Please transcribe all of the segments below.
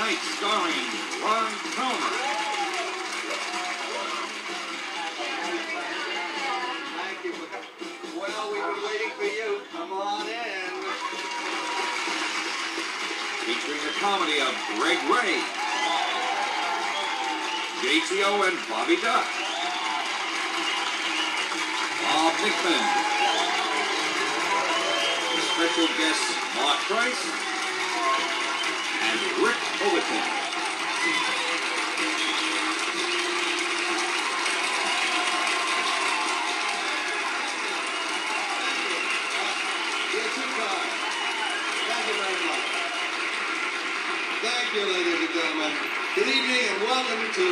tonight, starring Ron Perlman. Thank you. Well, we've been waiting for you. Come on in. Featuring the comedy of Greg Ray, JTO and Bobby Duck, Bob Nickman, special guests Mark Price and Rick Overton. You're too kind. Thank you very much. Thank you, ladies and gentlemen. Good evening and welcome to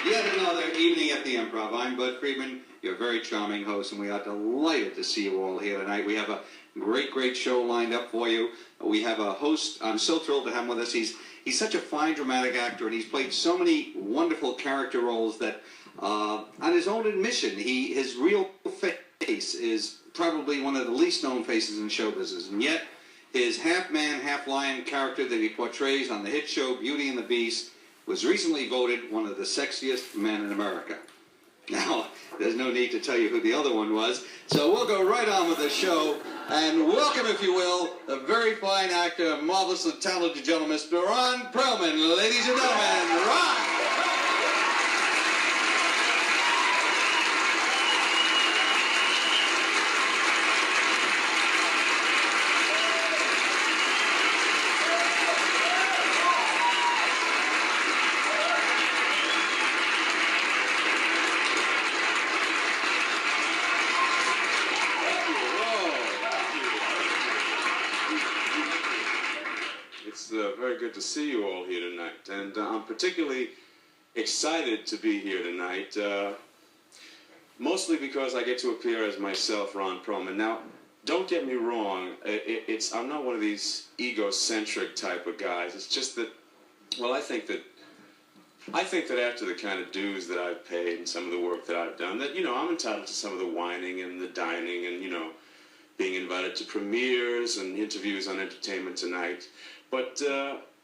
yet another evening at the Improv. I'm Bud Friedman, your very charming host, and we are delighted to see you all here tonight. We have a great show lined up for you. We have a host. I'm so thrilled to have him with us. He's such a fine dramatic actor, and he's played so many wonderful character roles that, on his own admission, his real face is probably one of the least known faces in show business, and yet his half-man, half-lion character that he portrays on the hit show Beauty and the Beast was recently voted one of the sexiest men in America. Now, there's no need to tell you who the other one was, so we'll go right on with the show, and welcome, if you will, a very fine actor, marvelously talented gentleman, Mr. Ron Perlman. Ladies and gentlemen, Ron! It's very good to see you all here tonight, and I'm particularly excited to be here tonight, mostly because I get to appear as myself, Ron Perlman. Now, don't get me wrong, I'm not one of these egocentric type of guys. It's just that, well, I think that after the kind of dues that I've paid and some of the work that I've done, that, I'm entitled to some of the whining and the dining and, being invited to premieres and interviews on Entertainment Tonight. But,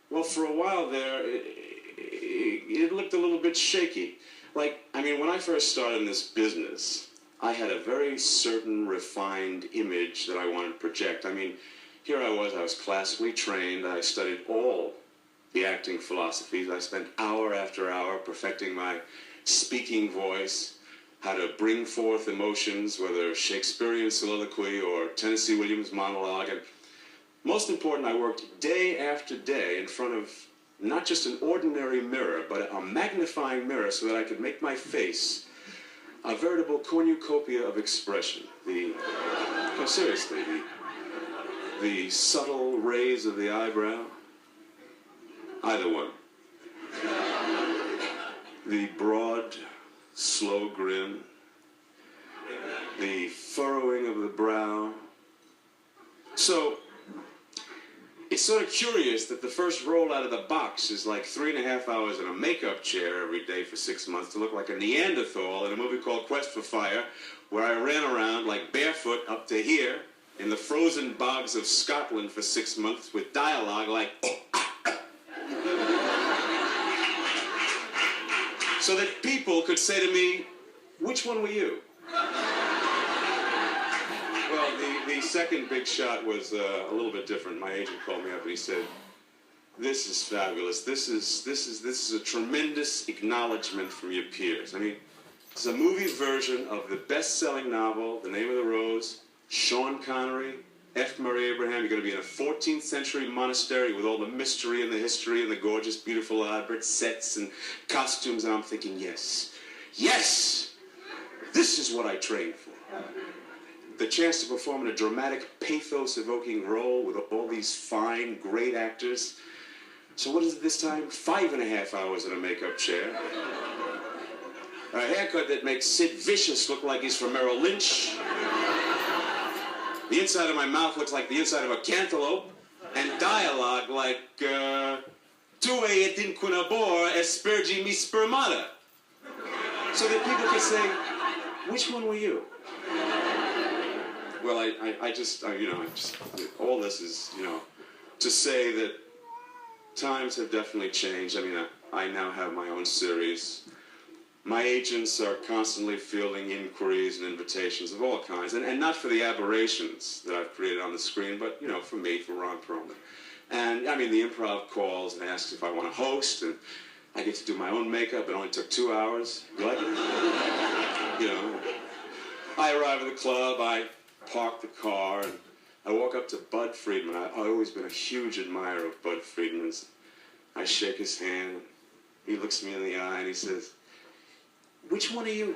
well, for a while there, it looked a little bit shaky. When I first started in this business, I had a very certain refined image that I wanted to project. Here I was classically trained. I studied all the acting philosophies. I spent hour after hour perfecting my speaking voice, how to bring forth emotions, whether Shakespearean soliloquy or Tennessee Williams monologue. And most important, I worked day after day in front of not just an ordinary mirror, but a magnifying mirror so that I could make my face a veritable cornucopia of expression. No, seriously, the subtle raise of the eyebrow, either one. The broad, slow grin, the furrowing of the brow. So, it's sort of curious that the first roll out of the box is like 3.5 hours in a makeup chair every day for 6 months to look like a Neanderthal in a movie called Quest for Fire, where I ran around like barefoot up to here in the frozen bogs of Scotland for 6 months with dialogue like so that people could say to me, which one were you? Well, the second big shot was a little bit different. My agent called me up and he said, "This is fabulous. This is a tremendous acknowledgement from your peers." It's a movie version of the best-selling novel, The Name of the Rose, Sean Connery, F. Murray Abraham. You're going to be in a 14th century monastery with all the mystery and the history and the gorgeous, beautiful, elaborate sets and costumes. And I'm thinking, yes, this is what I trained for. The chance to perform in a dramatic, pathos-evoking role with all these fine, great actors. So what is it this time? 5.5 hours in a makeup chair. A haircut that makes Sid Vicious look like he's from Merrill Lynch. The inside of my mouth looks like the inside of a cantaloupe. And dialogue like, "Tue et inquinabor aspergi mi spermata." So that people could say, which one were you? Well, all this is, to say that times have definitely changed. I mean, I now have my own series. My agents are constantly fielding inquiries and invitations of all kinds, and not for the aberrations that I've created on the screen, but, you know, for me, for Ron Perlman. And, I mean, the Improv calls and asks if I want to host, and I get to do my own makeup. It only took 2 hours. You like it? You know, I arrive at the club, I park the car, and I walk up to Bud Friedman. I've always been a huge admirer of Bud Friedman's. I shake his hand. He looks me in the eye and he says, "Which one are you?"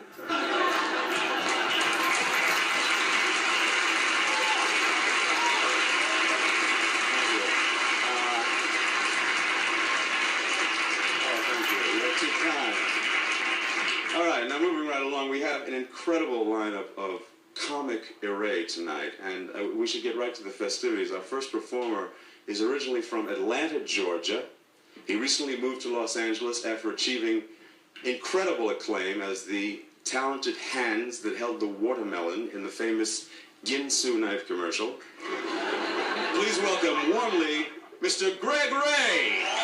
All right, now moving right along, we have an incredible lineup of comic array tonight, and we should get right to the festivities. Our first performer is originally from Atlanta, Georgia. He recently moved to Los Angeles after achieving incredible acclaim as the talented hands that held the watermelon in the famous Ginsu knife commercial. Please welcome warmly Mr. Greg Ray.